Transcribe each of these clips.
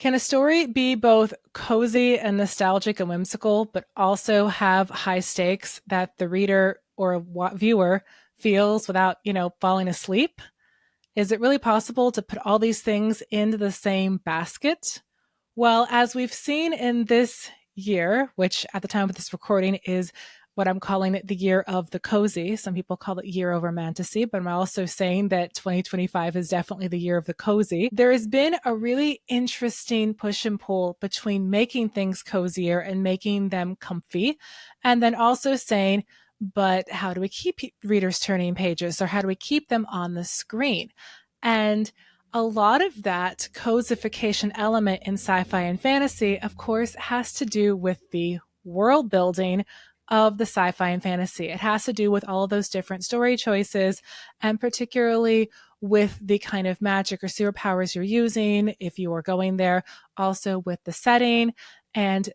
Can a story be both cozy and nostalgic and whimsical, but also have high stakes that the reader or viewer feels without, falling asleep? Is it really possible to put all these things into the same basket? Well, as we've seen in this year, which at the time of this recording is what I'm calling it the year of the cozy. Some people call it year of romantasy, but I'm also saying that 2025 is definitely the year of the cozy. There has been a really interesting push and pull between making things cozier and making them comfy, and then also saying, but how do we keep readers turning pages, or how do we keep them on the screen? And a lot of that cozification element in sci-fi and fantasy, of course, has to do with the world building of the sci-fi and fantasy. It has to do with all of those different story choices, and particularly with the kind of magic or superpowers you're using, if you are going there, also with the setting and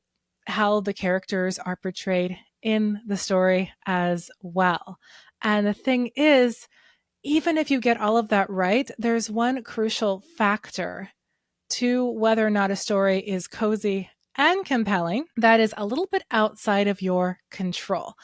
how the characters are portrayed in the story as well. And the thing is, even if you get all of that right, there's one crucial factor to whether or not a story is cozy and compelling that is a little bit outside of your control.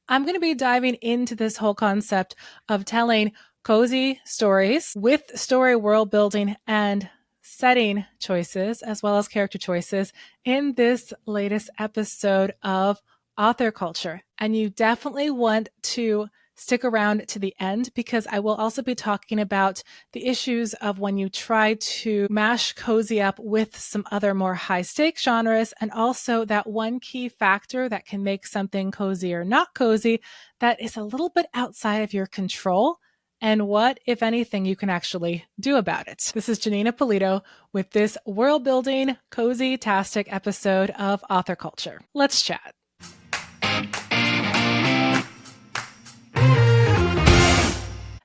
I'm going to be diving into this whole concept of telling cozy stories with story world building and setting choices, as well as character choices, in this latest episode of Author Culture. And you definitely want to stick around to the end, because I will also be talking about the issues of when you try to mash cozy up with some other more high stakes genres, and also that one key factor that can make something cozy or not cozy that is a little bit outside of your control, and what, if anything, you can actually do about it. This is Janeen Ippolito with this world building, cozy-tastic episode of Author Culture. Let's chat.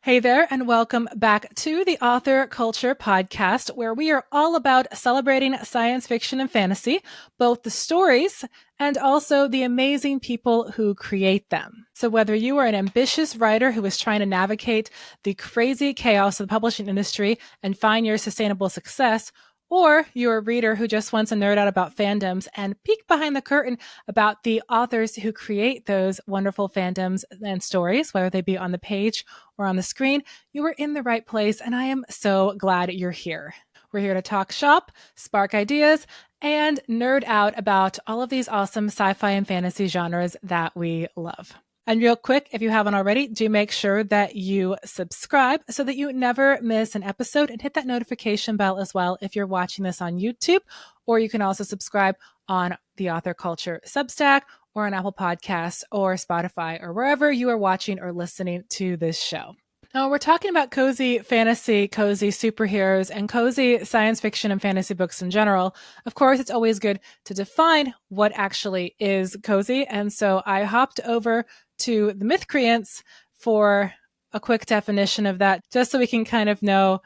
Hey there, and welcome back to the Author Culture Podcast, where we are all about celebrating science fiction and fantasy, both the stories and also the amazing people who create them. So whether you are an ambitious writer who is trying to navigate the crazy chaos of the publishing industry and find your sustainable success, or you're a reader who just wants to nerd out about fandoms and peek behind the curtain about the authors who create those wonderful fandoms and stories, whether they be on the page or on the screen, you are in the right place, and I am so glad you're here. We're here to talk shop, spark ideas, and nerd out about all of these awesome sci-fi and fantasy genres that we love. And real quick, if you haven't already, do make sure that you subscribe so that you never miss an episode, and hit that notification bell as well if you're watching this on YouTube, or you can also subscribe on the Author Culture Substack or on Apple Podcasts or Spotify or wherever you are watching or listening to this show. Now, we're talking about cozy fantasy, cozy superheroes, and cozy science fiction and fantasy books in general. Of course, it's always good to define what actually is cozy. And so I hopped over to the Mythcreants for a quick definition of that, just so we can kind of know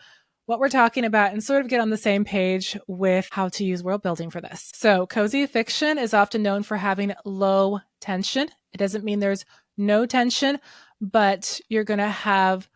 what we're talking about and sort of get on the same page with how to use world building for this. So cozy fiction is often known for having low tension. It doesn't mean there's no tension, but you're going to have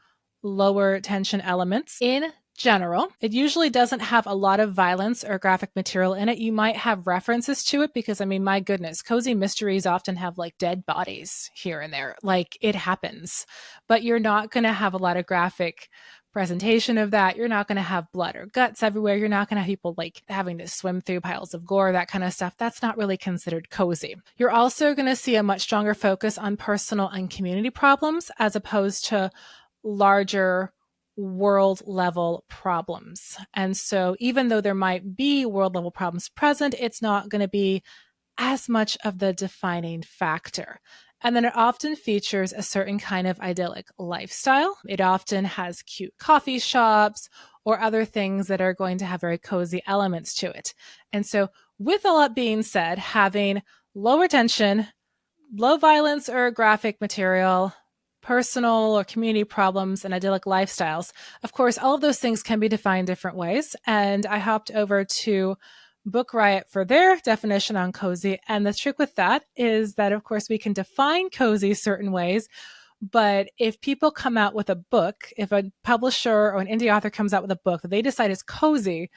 lower tension elements in general. It usually doesn't have a lot of violence or graphic material in it. You might have references to it because, I mean, my goodness, cozy mysteries often have like dead bodies here and there. Like, it happens, but you're not going to have a lot of graphic presentation of that. You're not going to have blood or guts everywhere. You're not going to have people like having to swim through piles of gore, that kind of stuff. That's not really considered cozy. You're also going to see a much stronger focus on personal and community problems as opposed to larger world level problems. And so even though there might be world level problems present, it's not going to be as much of the defining factor. And then it often features a certain kind of idyllic lifestyle. It often has cute coffee shops or other things that are going to have very cozy elements to it. And so with all that being said, having lower tension, low violence or graphic material, personal or community problems, and idyllic lifestyles. Of course, all of those things can be defined different ways. And I hopped over to Book Riot for their definition on cozy. And the trick with that is that, of course, we can define cozy certain ways. But if people come out with a book, if a publisher or an indie author comes out with a book that they decide is cozy,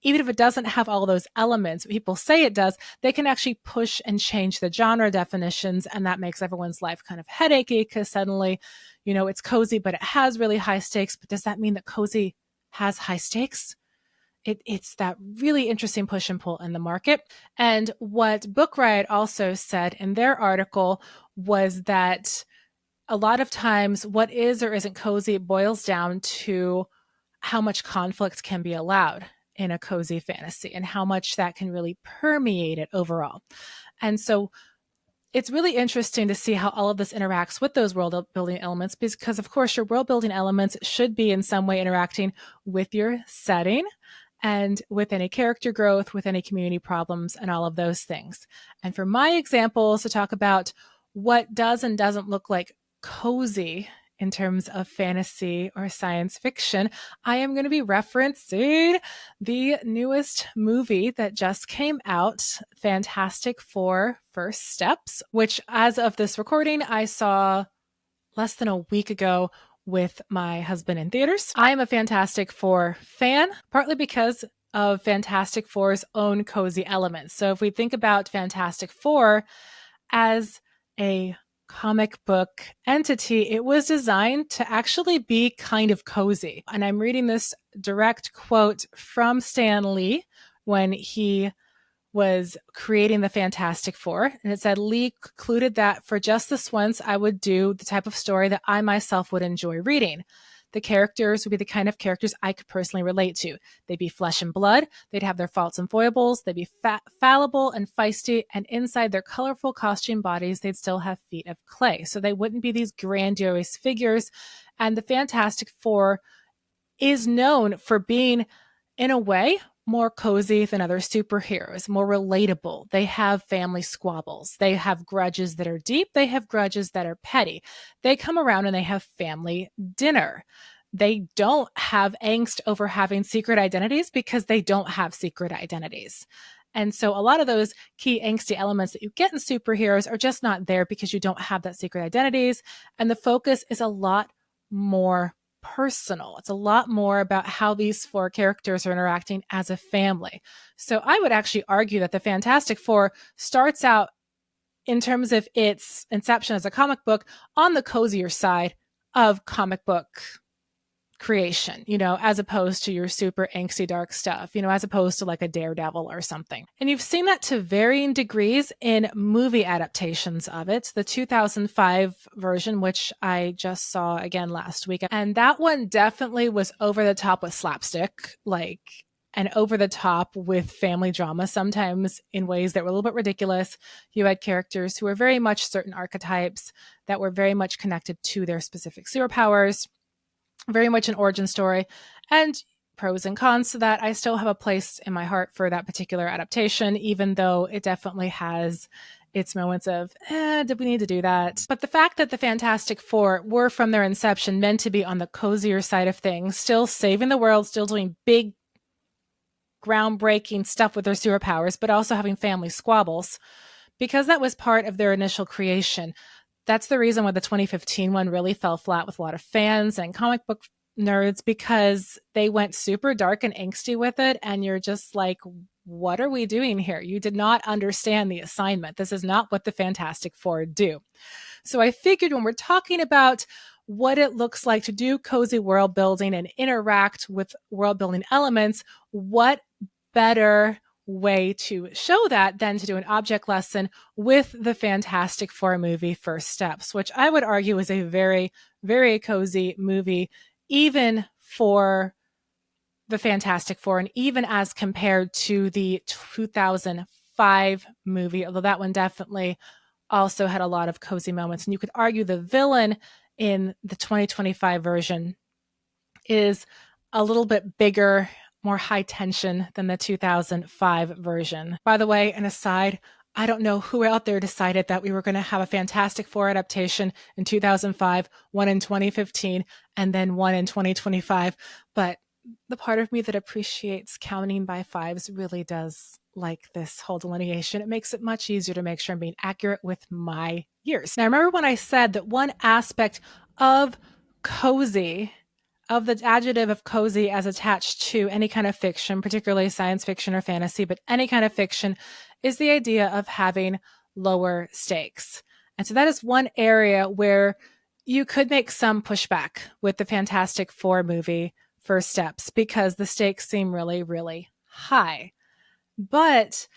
even if it doesn't have all those elements people say it does, they can actually push and change the genre definitions. And that makes everyone's life kind of headachy because suddenly, it's cozy, but it has really high stakes. But does that mean that cozy has high stakes? It's that really interesting push and pull in the market. And what Book Riot also said in their article was that a lot of times what is or isn't cozy boils down to how much conflict can be allowed in a cozy fantasy and how much that can really permeate it overall. And so it's really interesting to see how all of this interacts with those world building elements, because of course your world building elements should be in some way interacting with your setting and with any character growth, with any community problems and all of those things. And for my examples to talk about what does and doesn't look like cozy in terms of fantasy or science fiction, I am going to be referencing the newest movie that just came out, Fantastic Four First Steps, which as of this recording, I saw less than a week ago with my husband in theaters. I am a Fantastic Four fan, partly because of Fantastic Four's own cozy elements. So if we think about Fantastic Four as a comic book entity, it was designed to actually be kind of cozy. And I'm reading this direct quote from Stan Lee when he was creating the Fantastic Four. And it said, Lee concluded that for just this once, I would do the type of story that I myself would enjoy reading. The characters would be the kind of characters I could personally relate to. They'd be flesh and blood. They'd have their faults and foibles. They'd be fallible and feisty. And inside their colorful costume bodies, they'd still have feet of clay. So they wouldn't be these grandiose figures. And the Fantastic Four is known for being, in a way, more cozy than other superheroes, more relatable. They have family squabbles. They have grudges that are deep. They have grudges that are petty. They come around and they have family dinner. They don't have angst over having secret identities because they don't have secret identities. And so a lot of those key angsty elements that you get in superheroes are just not there because you don't have that secret identities. And the focus is a lot more personal. It's a lot more about how these four characters are interacting as a family. So I would actually argue that the Fantastic Four starts out, in terms of its inception as a comic book, on the cozier side of comic book creation, as opposed to your super angsty dark stuff, as opposed to like a Daredevil or something. And you've seen that to varying degrees in movie adaptations of it. The 2005 version, which I just saw again last week, and that one definitely was over the top with slapstick, and over the top with family drama, sometimes in ways that were a little bit ridiculous. You had characters who were very much certain archetypes that were very much connected to their specific superpowers, very much an origin story, and pros and cons to that. I still have a place in my heart for that particular adaptation, even though it definitely has its moments of, did we need to do that? But the fact that the Fantastic Four were from their inception meant to be on the cozier side of things, still saving the world, still doing big, groundbreaking stuff with their superpowers, but also having family squabbles, because that was part of their initial creation. That's the reason why the 2015 one really fell flat with a lot of fans and comic book nerds, because they went super dark and angsty with it. And you're just like, what are we doing here? You did not understand the assignment. This is not what the Fantastic Four do. So I figured when we're talking about what it looks like to do cozy world building and interact with world building elements, what better way to show that than to do an object lesson with the Fantastic Four movie First Steps, which I would argue is a very, very cozy movie, even for the Fantastic Four, and even as compared to the 2005 movie, although that one definitely also had a lot of cozy moments. And you could argue the villain in the 2025 version is a little bit bigger, more high tension than the 2005 version. By the way, an aside, I don't know who out there decided that we were going to have a Fantastic Four adaptation in 2005, one in 2015, and then one in 2025. But the part of me that appreciates counting by fives really does like this whole delineation. It makes it much easier to make sure I'm being accurate with my years. Now, remember when I said that one aspect of cozy of the adjective of cozy as attached to any kind of fiction, particularly science fiction or fantasy, but any kind of fiction, is the idea of having lower stakes. And so that is one area where you could make some pushback with the Fantastic Four movie, First Steps, because the stakes seem really, really high. But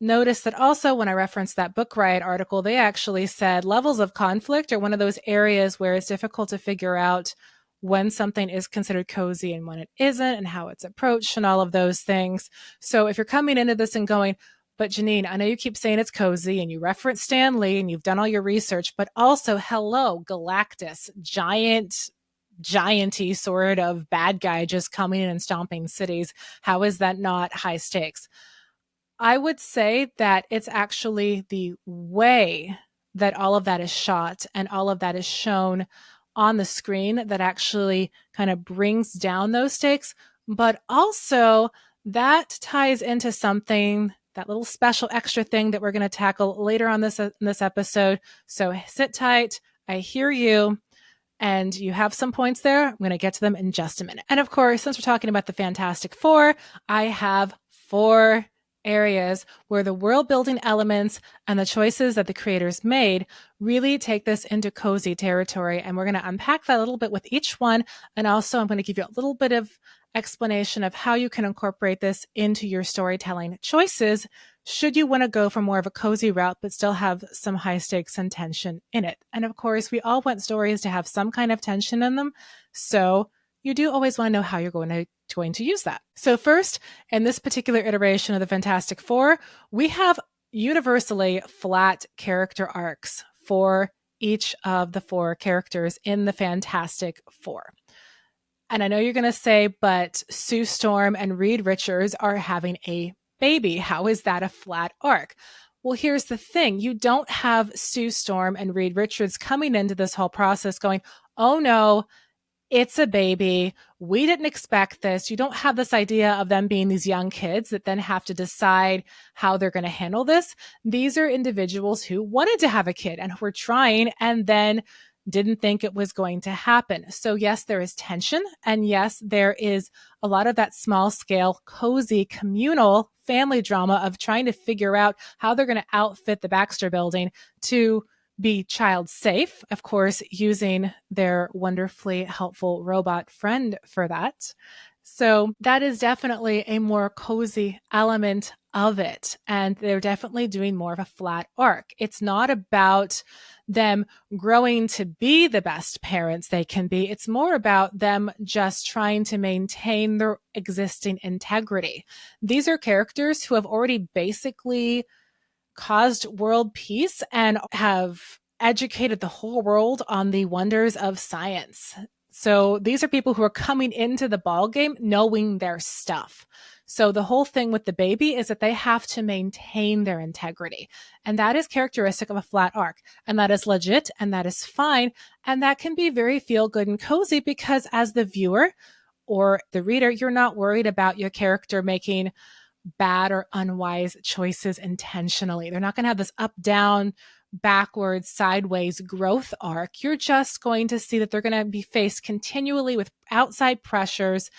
notice that also when I referenced that Book Riot article, they actually said levels of conflict are one of those areas where it's difficult to figure out when something is considered cozy and when it isn't, and how it's approached and all of those things. So if you're coming into this and going, but Janeen, I know you keep saying it's cozy and you reference Stan Lee and you've done all your research, but also, hello, Galactus, gianty sort of bad guy just coming in and stomping cities. How is that not high stakes? I would say that it's actually the way that all of that is shot and all of that is shown on the screen that actually kind of brings down those stakes. But also that ties into something, that little special extra thing that we're going to tackle later on in this episode. So sit tight. I hear you. And you have some points there. I'm going to get to them in just a minute. And of course, since we're talking about the Fantastic Four, I have 4 areas where the world building elements and the choices that the creators made really take this into cozy territory. And we're going to unpack that a little bit with each one. And also, I'm going to give you a little bit of explanation of how you can incorporate this into your storytelling choices should you want to go for more of a cozy route, but still have some high stakes and tension in it. And of course, we all want stories to have some kind of tension in them. So you do always want to know how you're going to use that. So first, in this particular iteration of the Fantastic Four, we have universally flat character arcs for each of the 4 characters in the Fantastic Four. And I know you're going to say, but Sue Storm and Reed Richards are having a baby. How is that a flat arc? Well, here's the thing. You don't have Sue Storm and Reed Richards coming into this whole process going, oh no, it's a baby. We didn't expect this. You don't have this idea of them being these young kids that then have to decide how they're going to handle this. These are individuals who wanted to have a kid and were trying and then didn't think it was going to happen. So yes, there is tension. And yes, there is a lot of that small scale, cozy, communal family drama of trying to figure out how they're going to outfit the Baxter building to be child safe, of course, using their wonderfully helpful robot friend for that. So that is definitely a more cozy element of it. And they're definitely doing more of a flat arc. It's not about them growing to be the best parents they can be. It's more about them just trying to maintain their existing integrity. These are characters who have already basically caused world peace and have educated the whole world on the wonders of science. So these are people who are coming into the ball game knowing their stuff. So the whole thing with the baby is that they have to maintain their integrity. And that is characteristic of a flat arc. And that is legit and that is fine. And that can be very feel good and cozy because as the viewer or the reader, you're not worried about your character making bad or unwise choices intentionally. They're not going to have this up, down, backwards, sideways growth arc. You're just going to see that they're going to be faced continually with outside pressures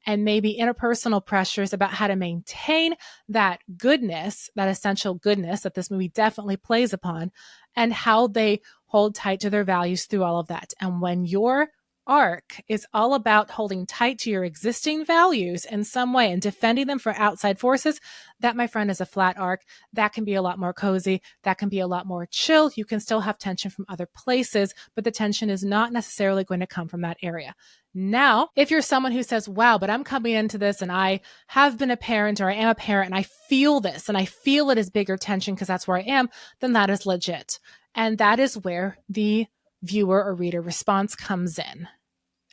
and maybe interpersonal pressures about how to maintain that goodness, that essential goodness that this movie definitely plays upon, and how they hold tight to their values through all of that. And when your arc is all about holding tight to your existing values in some way and defending them from outside forces, that, my friend, is a flat arc. That can be a lot more cozy. That can be a lot more chill. You can still have tension from other places, but the tension is not necessarily going to come from that area. Now, if you're someone who says, wow, but I'm coming into this and I have been a parent or I am a parent and I feel this and I feel it is bigger tension because that's where I am, then that is legit. And that is where the viewer or reader response comes in.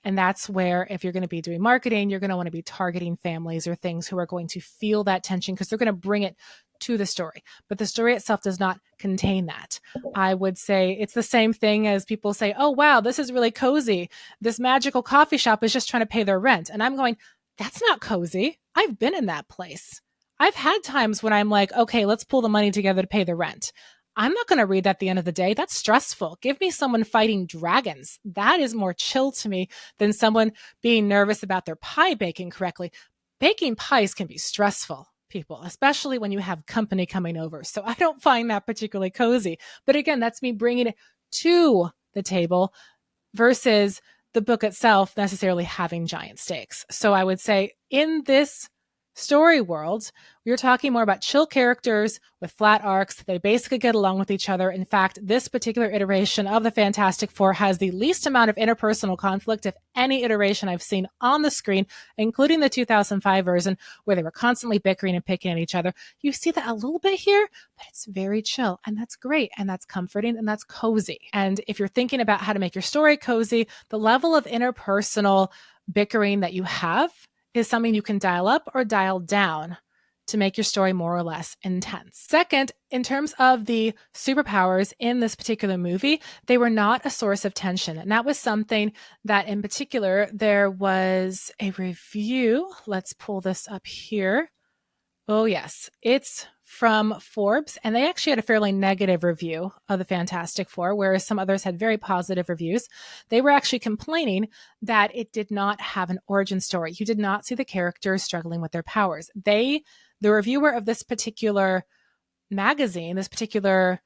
And that's where, if you're going to be doing marketing, you're going to want to be targeting families or things who are going to feel that tension because they're going to bring it to the story. But the story itself does not contain that. I would say it's the same thing as people say, oh, wow, this is really cozy. This magical coffee shop is just trying to pay their rent. And I'm going, that's not cozy. I've been in that place. I've had times when I'm like, okay, let's pull the money together to pay the rent. I'm not going to read that at the end of the day. That's stressful. Give me someone fighting dragons. That is more chill to me than someone being nervous about their pie baking correctly. Baking pies can be stressful, people, especially when you have company coming over. So I don't find that particularly cozy. But again, that's me bringing it to the table versus the book itself necessarily having giant stakes. So I would say in this story world, we're talking more about chill characters with flat arcs. They basically get along with each other. In fact, this particular iteration of the Fantastic Four has the least amount of interpersonal conflict of any iteration I've seen on the screen, including the 2005 version where they were constantly bickering and picking at each other. You see that a little bit here, but it's very chill, and that's great, and that's comforting, and that's cozy. And if you're thinking about how to make your story cozy, the level of interpersonal bickering that you have is something you can dial up or dial down to make your story more or less intense. Second, in terms of the superpowers in this particular movie, they were not a source of tension. And that was something that in particular, there was a review. Let's pull this up here. Oh, yes. It's from Forbes, and they actually had a fairly negative review of the Fantastic Four, whereas some others had very positive reviews. They were actually complaining that it did not have an origin story. You did not see the characters struggling with their powers. The reviewer of this particular magazine, this particular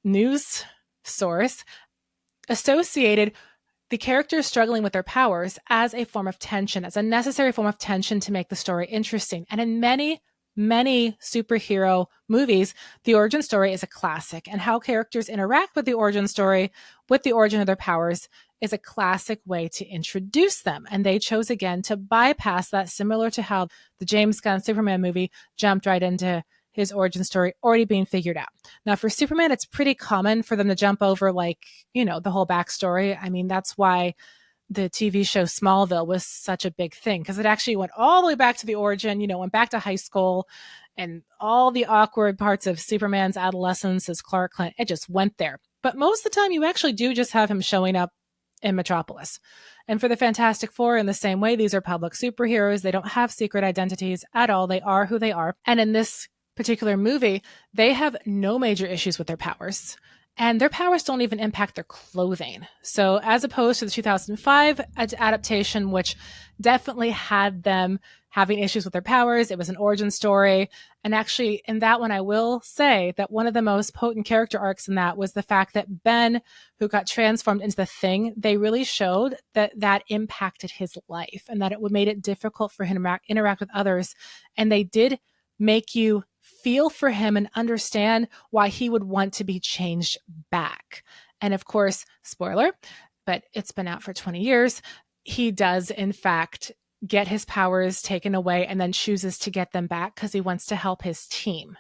news source, associated the characters struggling with their powers as a form of tension, as a necessary form of tension to make the story interesting. And in many superhero movies, the origin story is a classic, and how characters interact with the origin story, with the origin of their powers, is a classic way to introduce them. And they chose again to bypass that, similar to how the James Gunn Superman movie jumped right into his origin story already being figured out. Now, for Superman, it's pretty common for them to jump over, like, the whole backstory. I mean, that's why the TV show Smallville was such a big thing, because it actually went all the way back to the origin, went back to high school, and all the awkward parts of Superman's adolescence as Clark Kent, it just went there. But most of the time, you actually do just have him showing up in Metropolis. And for the Fantastic Four, in the same way, these are public superheroes. They don't have secret identities at all. They are who they are. And in this particular movie, they have no major issues with their powers. And their powers don't even impact their clothing. So as opposed to the 2005 adaptation, which definitely had them having issues with their powers, it was an origin story. And actually, in that one, I will say that one of the most potent character arcs in that was the fact that Ben, who got transformed into the Thing, they really showed that impacted his life, and that it made it difficult for him to interact with others. And they did make you feel for him and understand why he would want to be changed back. And of course, spoiler, but it's been out for 20 years, he does in fact get his powers taken away and then chooses to get them back because he wants to help his team.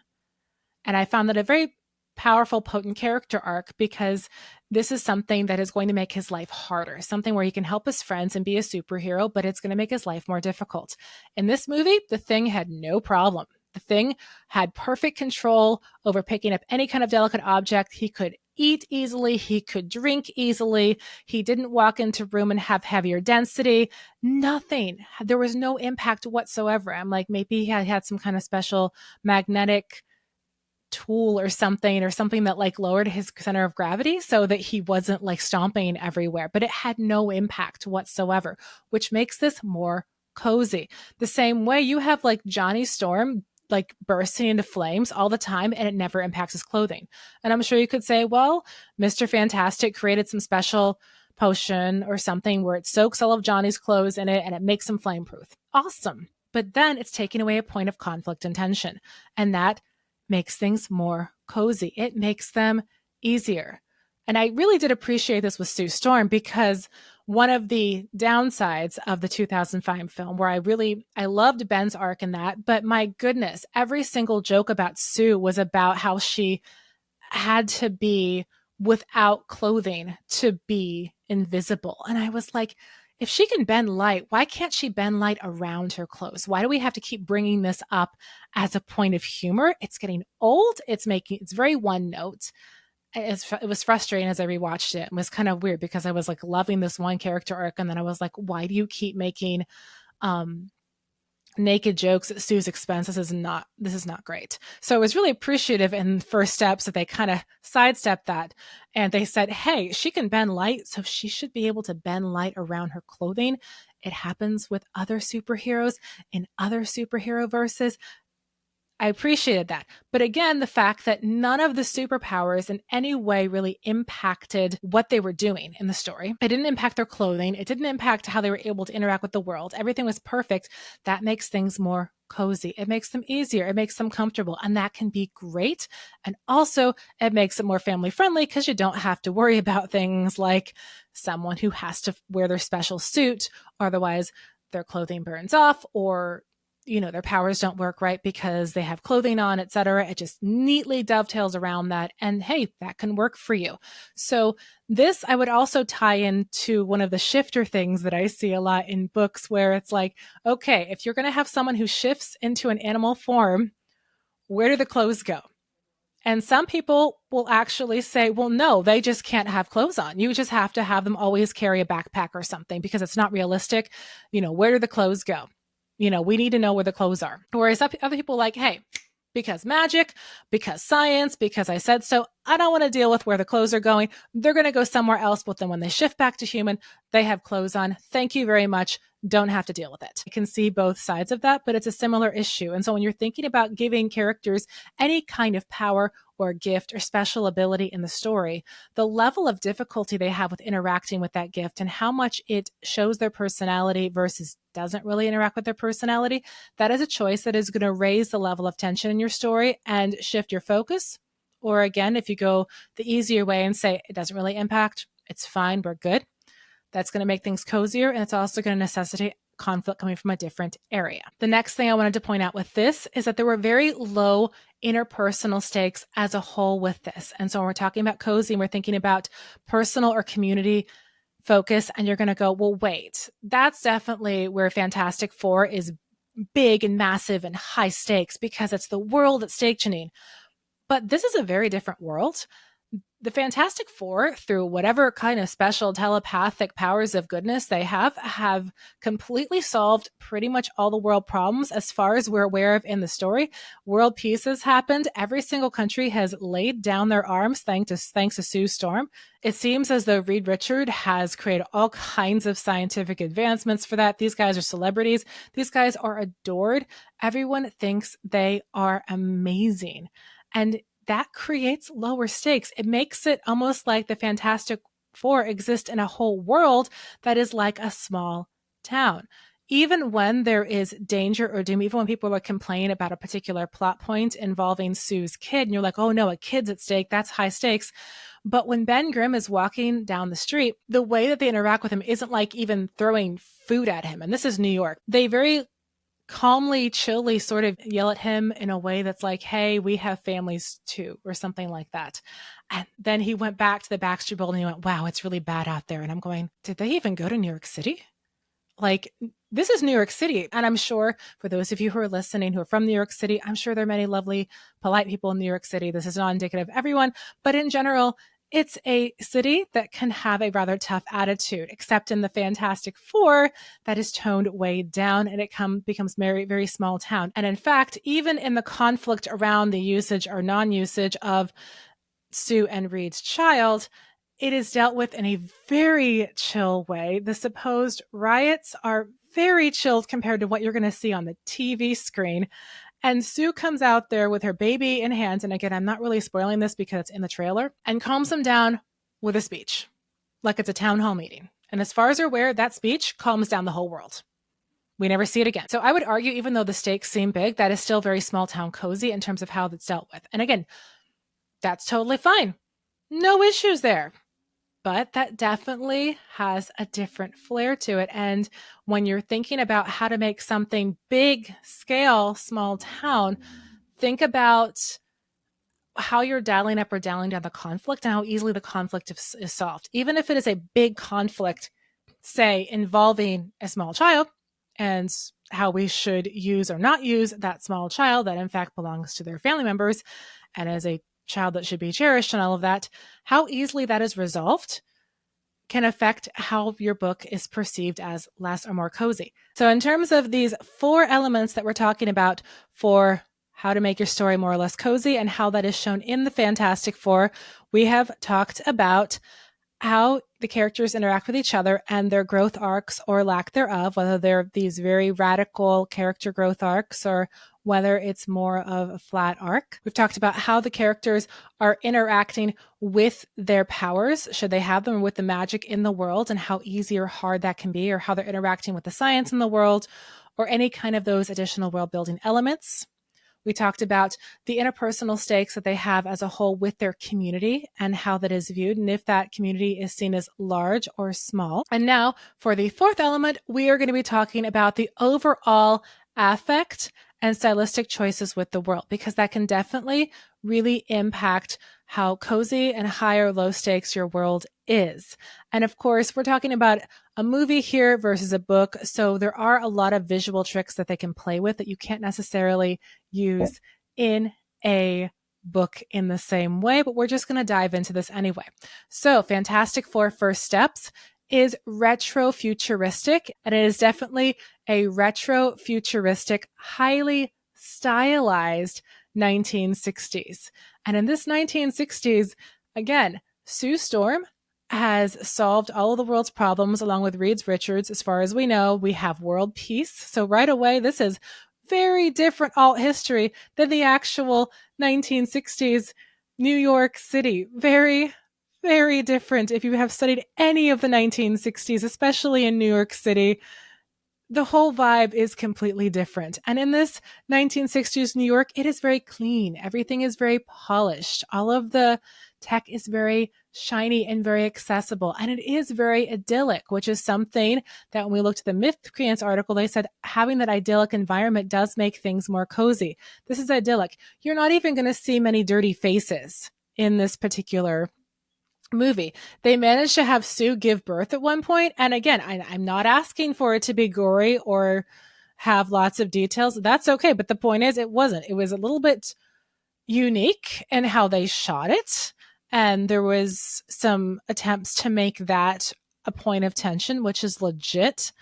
And I found that a very powerful, potent character arc, because this is something that is going to make his life harder, something where he can help his friends and be a superhero, but it's going to make his life more difficult. In this movie, the Thing had no problem. The Thing had perfect control over picking up any kind of delicate object. He could eat easily. He could drink easily. He didn't walk into a room and have heavier density. Nothing. There was no impact whatsoever. I'm like, maybe he had some kind of special magnetic tool or something that like lowered his center of gravity so that he wasn't like stomping everywhere, but it had no impact whatsoever, which makes this more cozy. The same way you have like Johnny Storm like bursting into flames all the time and it never impacts his clothing. And I'm sure you could say, well, Mr. Fantastic created some special potion or something where it soaks all of Johnny's clothes in it and it makes him flameproof. Awesome. But then it's taking away a point of conflict and tension. And that makes things more cozy. It makes them easier. And I really did appreciate this with Sue Storm, because one of the downsides of the 2005 film, where I loved Ben's arc in that, but my goodness, every single joke about Sue was about how she had to be without clothing to be invisible. And I was like, if she can bend light, why can't she bend light around her clothes? Why do we have to keep bringing this up as a point of humor? It's getting old. It's very one note. It was frustrating as I rewatched it. It was kind of weird because I was like loving this one character arc. And then I was like, why do you keep making naked jokes at Sue's expense. This is not great. So I was really appreciative in first steps that they kind of sidestepped that. And they said, hey, she can bend light, so she should be able to bend light around her clothing. It happens with other superheroes in other superhero verses. I appreciated that. But again, the fact that none of the superpowers in any way really impacted what they were doing in the story. It didn't impact their clothing. It didn't impact how they were able to interact with the world. Everything was perfect. That makes things more cozy. It makes them easier. It makes them comfortable. And that can be great. And also, it makes it more family friendly because you don't have to worry about things like someone who has to wear their special suit, otherwise their clothing burns off, or their powers don't work right because they have clothing on, etc. It just neatly dovetails around that. And hey, that can work for you. So this, I would also tie into one of the shifter things that I see a lot in books where it's like, okay, if you're going to have someone who shifts into an animal form, where do the clothes go? And some people will actually say, well, no, they just can't have clothes on. You just have to have them always carry a backpack or something because it's not realistic. Where do the clothes go? We need to know where the clothes are. Whereas other people are like, hey, because magic, because science, because I said so, I don't want to deal with where the clothes are going. They're going to go somewhere else. But then when they shift back to human, they have clothes on. Thank you very much. Don't have to deal with it. I can see both sides of that, but it's a similar issue. And so when you're thinking about giving characters any kind of power or gift or special ability in the story, the level of difficulty they have with interacting with that gift and how much it shows their personality versus doesn't really interact with their personality, that is a choice that is going to raise the level of tension in your story and shift your focus. Or again, if you go the easier way and say it doesn't really impact, it's fine, we're good, that's going to make things cozier, and it's also going to necessitate conflict coming from a different area. The next thing I wanted to point out with this is that there were very low interpersonal stakes as a whole with this. And so when we're talking about cozy and we're thinking about personal or community focus, and you're going to go, well, wait, that's definitely where Fantastic Four is big and massive and high stakes because it's the world at stake, Janeen. But this is a very different world. The Fantastic Four, through whatever kind of special telepathic powers of goodness they have completely solved pretty much all the world problems as far as we're aware of in the story. World peace has happened. Every single country has laid down their arms thanks to Sue Storm. It seems as though Reed Richard has created all kinds of scientific advancements for that. These guys are celebrities. These guys are adored. Everyone thinks they are amazing. And that creates lower stakes. It makes it almost like the Fantastic Four exist in a whole world that is like a small town. Even when there is danger or doom, even when people are complaining about a particular plot point involving Sue's kid, and you're like, oh no, a kid's at stake, that's high stakes. But when Ben Grimm is walking down the street, the way that they interact with him isn't like even throwing food at him. And this is New York. They very calmly, chilly sort of yell at him in a way that's like, hey, we have families too, or something like that. And then he went back to the Baxter building and he went, wow, it's really bad out there. And I'm going, did they even go to New York City? Like, this is New York City. And I'm sure for those of you who are listening who are from New York City, I'm sure there are many lovely, polite people in New York City. This is not indicative of everyone, but in general, it's a city that can have a rather tough attitude, except in the Fantastic Four, that is toned way down and it becomes very, very small town. And in fact, even in the conflict around the usage or non-usage of Sue and Reed's child, it is dealt with in a very chill way. The supposed riots are very chilled compared to what you're going to see on the TV screen. And Sue comes out there with her baby in hand. And again, I'm not really spoiling this because it's in the trailer, and calms them down with a speech, like it's a town hall meeting. And as far as we're aware, that speech calms down the whole world. We never see it again. So I would argue, even though the stakes seem big, that is still very small town cozy in terms of how it's dealt with. And again, that's totally fine. No issues there. But that definitely has a different flair to it. And when you're thinking about how to make something big scale, small town, think about how you're dialing up or dialing down the conflict and how easily the conflict is solved. Even if it is a big conflict, say, involving a small child and how we should use or not use that small child that in fact belongs to their family members and as a child that should be cherished and all of that, how easily that is resolved can affect how your book is perceived as less or more cozy. So in terms of these 4 elements that we're talking about for how to make your story more or less cozy and how that is shown in the Fantastic Four, we have talked about how the characters interact with each other and their growth arcs or lack thereof, whether they're these very radical character growth arcs or whether it's more of a flat arc. We've talked about how the characters are interacting with their powers, should they have them, or with the magic in the world, and how easy or hard that can be, or how they're interacting with the science in the world, or any kind of those additional world building elements. We talked about the interpersonal stakes that they have as a whole with their community and how that is viewed, and if that community is seen as large or small. And now for the 4th element, we are going to be talking about the overall affect and stylistic choices with the world, because that can definitely really impact how cozy and high or low stakes your world is. And of course, we're talking about a movie here versus a book. So there are a lot of visual tricks that they can play with that you can't necessarily use in a book in the same way, but we're just going to dive into this anyway. So Fantastic Four First Steps is retro-futuristic, and it is definitely a retro-futuristic, highly stylized 1960s. And in this 1960s, again, Sue Storm has solved all of the world's problems along with Reed Richards. As far as we know, we have world peace. So right away, this is very different alt history than the actual 1960s New York City. Very, very different. If you have studied any of the 1960s, especially in New York City, the whole vibe is completely different. And in this 1960s New York, it is very clean. Everything is very polished. All of the tech is very shiny and very accessible. And it is very idyllic, which is something that when we looked at the Mythcreants article, they said having that idyllic environment does make things more cozy. This is idyllic. You're not even going to see many dirty faces in this particular movie. They managed to have Sue give birth at one point. And again, I'm not asking for it to be gory or have lots of details. That's okay. But the point is, it wasn't. It was a little bit unique in how they shot it. And there was some attempts to make that a point of tension, which is legit.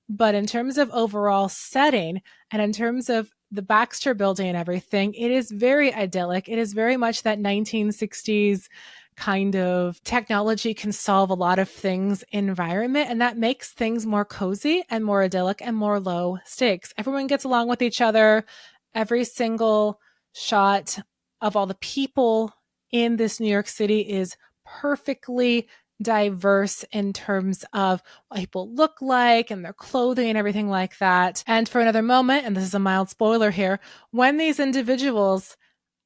But in terms of overall setting and in terms of the Baxter building and everything, it is very idyllic. It is very much that 1960s kind of technology can solve a lot of things environment. And that makes things more cozy and more idyllic and more low stakes. Everyone gets along with each other. Every single shot of all the people in this New York City is perfectly diverse in terms of what people look like and their clothing and everything like that. And for another moment, and this is a mild spoiler here, when these individuals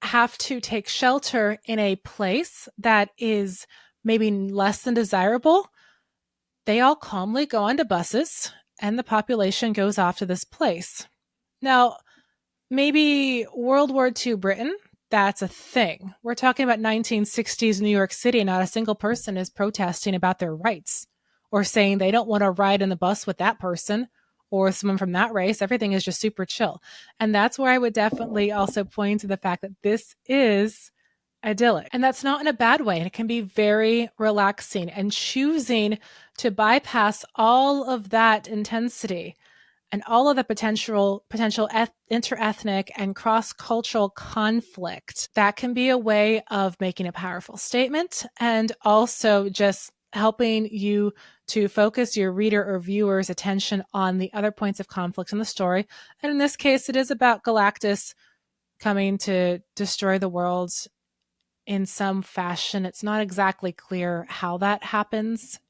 have to take shelter in a place that is maybe less than desirable, they all calmly go onto buses and the population goes off to this place. Now, maybe World War II Britain, that's a thing. We're talking about 1960s New York City. Not a single person is protesting about their rights or saying they don't want to ride in the bus with that person or someone from that race. Everything is just super chill. And that's where I would definitely also point to the fact that this is idyllic. And that's not in a bad way. And it can be very relaxing. And choosing to bypass all of that intensity and all of the potential interethnic and cross-cultural conflict, that can be a way of making a powerful statement and also just helping you to focus your reader or viewer's attention on the other points of conflict in the story. And in this case, it is about Galactus coming to destroy the world in some fashion. It's not exactly clear how that happens.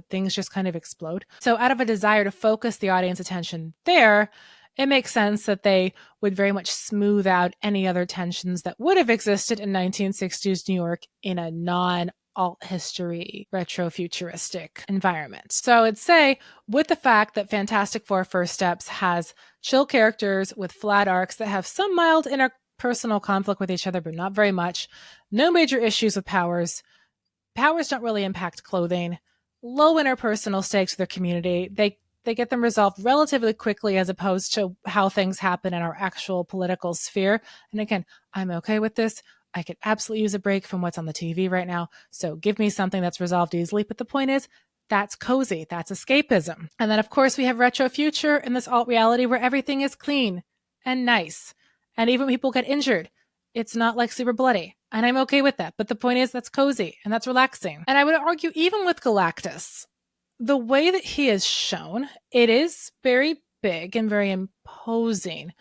Things just kind of explode. So out of a desire to focus the audience attention there, it makes sense that they would very much smooth out any other tensions that would have existed in 1960s New York in a non-alt history, retro-futuristic environment. So I would say, with the fact that Fantastic Four First Steps has chill characters with flat arcs that have some mild interpersonal conflict with each other, but not very much. No major issues with powers. Powers don't really impact clothing. Low interpersonal stakes with their community. They get them resolved relatively quickly as opposed to how things happen in our actual political sphere. And again, I'm okay with this. I could absolutely use a break from what's on the TV right now. So give me something that's resolved easily. But the point is, That's cozy. That's escapism. And then, of course, we have retro future in this alt reality where everything is clean and nice. And even when people get injured, it's not like super bloody. And I'm okay with that. But the point is, that's cozy and that's relaxing. And I would argue, even with Galactus, the way that he is shown, it is very big and very imposing.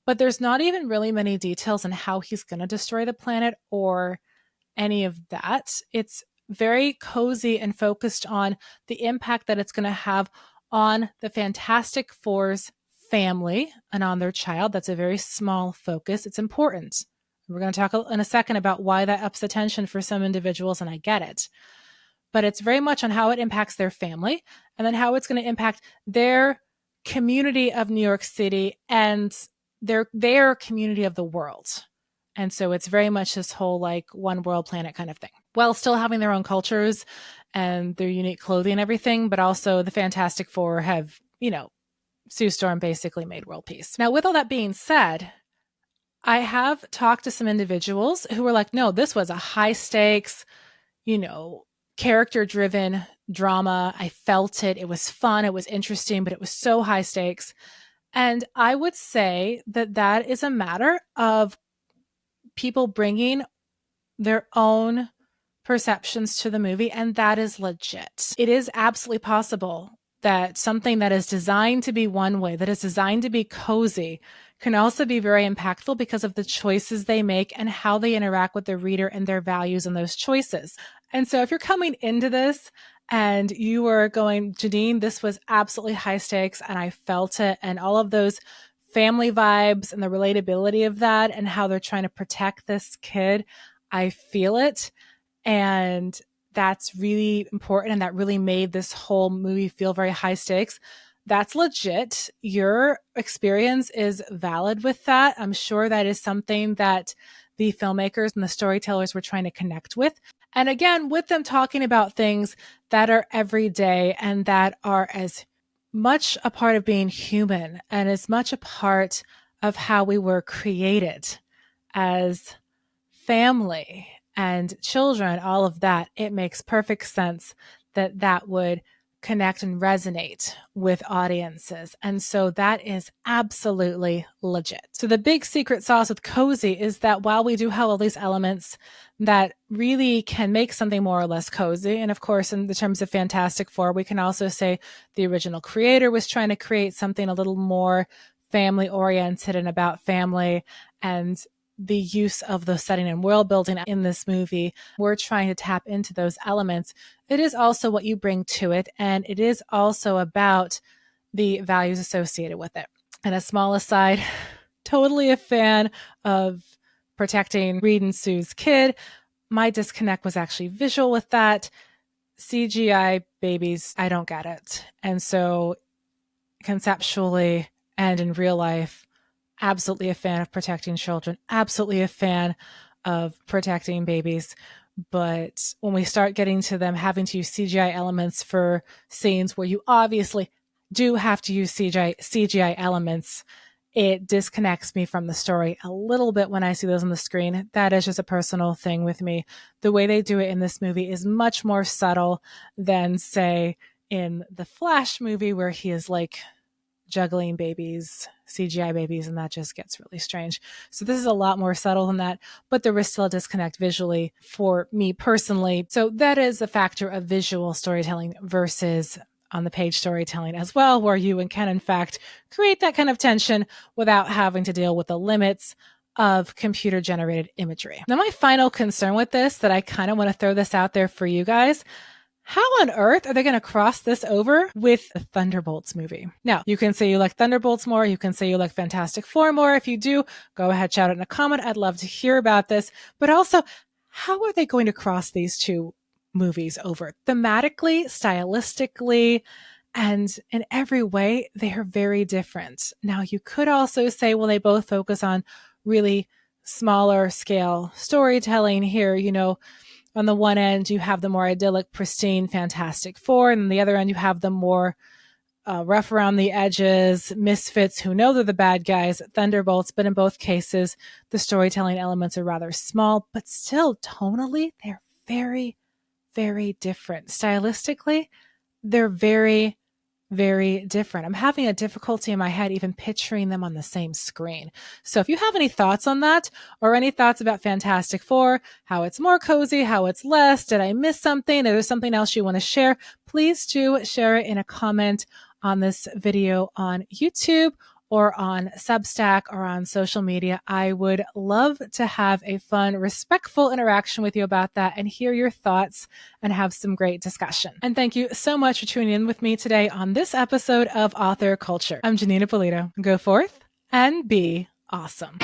But there's not even really many details on how he's going to destroy the planet or any of that. It's very cozy and focused on the impact that it's going to have on the Fantastic Four's family and on their child. That's a very small focus. It's important. We're going to talk in a second about why that ups the tension for some individuals, and I get it. But it's very much on how it impacts their family and then how it's going to impact their community of New York City and their community of the world. And so it's very much this whole like one world planet kind of thing, while still having their own cultures and their unique clothing and everything. But also the Fantastic Four have, Sue Storm basically made world peace. Now, with all that being said, I have talked to some individuals who were like, no, this was a high stakes, character driven drama. I felt it. It was fun. It was interesting, but it was so high stakes. And I would say that is a matter of people bringing their own perceptions to the movie, and that is legit. It is absolutely possible that something that is designed to be one way, that is designed to be cozy, can also be very impactful because of the choices they make and how they interact with the reader and their values in those choices. And so if you're coming into this and you were going, Janeen, this was absolutely high stakes and I felt it, and all of those family vibes and the relatability of that and how they're trying to protect this kid, I feel it. And that's really important. And that really made this whole movie feel very high stakes. That's legit. Your experience is valid with that. I'm sure that is something that the filmmakers and the storytellers were trying to connect with. And again, with them talking about things that are everyday and that are as much a part of being human and as much a part of how we were created as family and children, all of that, it makes perfect sense that would connect and resonate with audiences. And so that is absolutely legit. So the big secret sauce with cozy is that while we do have all these elements that really can make something more or less cozy, and of course, in the terms of Fantastic Four, we can also say the original creator was trying to create something a little more family oriented and about family, and the use of the setting and world building in this movie, we're trying to tap into those elements. It is also what you bring to it, and it is also about the values associated with it. And a small aside, totally a fan of protecting Reed and Sue's kid. My disconnect was actually visual with that. CGI babies, I don't get it. And so conceptually and in real life, absolutely a fan of protecting children, absolutely a fan of protecting babies. But when we start getting to them having to use CGI elements for scenes where you obviously do have to use CGI elements, it disconnects me from the story a little bit when I see those on the screen. That is just a personal thing with me. The way they do it in this movie is much more subtle than, say, in the Flash movie where he is like juggling babies, CGI babies, and that just gets really strange. So this is a lot more subtle than that, but there was still a disconnect visually for me personally. So that is a factor of visual storytelling versus on the page storytelling as well, where you can in fact create that kind of tension without having to deal with the limits of computer generated imagery. Now, my final concern with this, that I kind of want to throw this out there for you guys, how on earth are they going to cross this over with the Thunderbolts movie? Now, you can say you like Thunderbolts more. You can say you like Fantastic Four more. If you do, go ahead, shout it in a comment. I'd love to hear about this. But also, how are they going to cross these two movies over? Thematically, stylistically, and in every way, they are very different. Now, you could also say, well, they both focus on really smaller scale storytelling here, on the one end, you have the more idyllic, pristine Fantastic Four, and on the other end, you have the more rough around the edges, misfits who know they're the bad guys, Thunderbolts. But in both cases, the storytelling elements are rather small, but still tonally, they're very, very different. Stylistically, they're very, very different. I'm having a difficulty in my head even picturing them on the same screen. So if you have any thoughts on that, or any thoughts about Fantastic Four, how it's more cozy, how it's less, did I miss something? Is there something else you want to share? Please do share it in a comment on this video on YouTube or on Substack or on social media. I would love to have a fun, respectful interaction with you about that and hear your thoughts and have some great discussion. And thank you so much for tuning in with me today on this episode of Author Culture. I'm Janeen Ippolito. Go forth and be awesome.